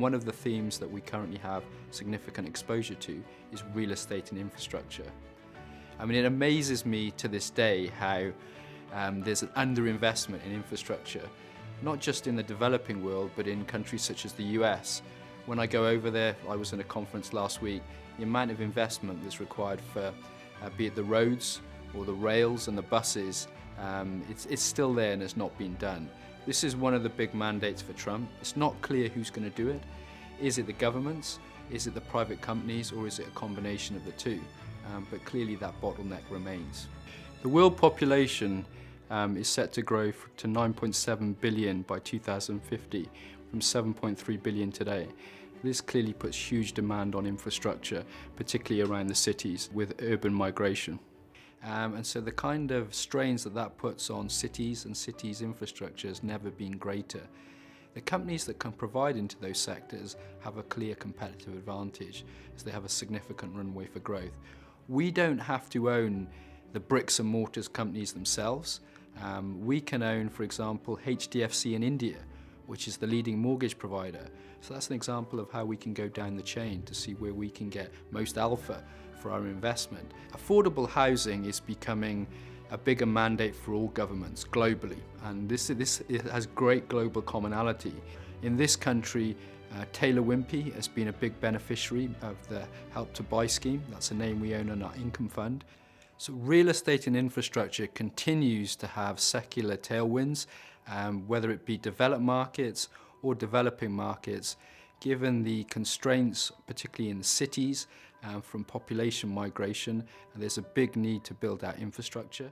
one of the themes that we currently have significant exposure to is real estate and infrastructure. I mean, it amazes me to this day how there's an underinvestment in infrastructure, not just in the developing world, but in countries such as the US. When I go over there, I was in a conference last week, the amount of investment that's required for, be it the roads or the rails and the buses, it's still there and it's not been done. This is one of the big mandates for Trump. It's not clear who's going to do it. Is it the governments? Is it the private companies? Or is it a combination of the two? But clearly that bottleneck remains. The world population is set to grow to 9.7 billion by 2050 from 7.3 billion today. This clearly puts huge demand on infrastructure, particularly around the cities with urban migration. And so the kind of strains that puts on cities and cities' infrastructure has never been greater. The companies that can provide into those sectors have a clear competitive advantage as they have a significant runway for growth. We don't have to own the bricks and mortars companies themselves. We can own, for example, HDFC in India, which is the leading mortgage provider. So that's an example of how we can go down the chain to see where we can get most alpha for our investment. Affordable housing is becoming a bigger mandate for all governments globally, and this has great global commonality. In this country, Taylor Wimpey has been a big beneficiary of the Help to Buy scheme. That's a name we own on our income fund. So real estate and infrastructure continues to have secular tailwinds, whether it be developed markets or developing markets, given the constraints, particularly in the cities, from population migration, and there's a big need to build out infrastructure.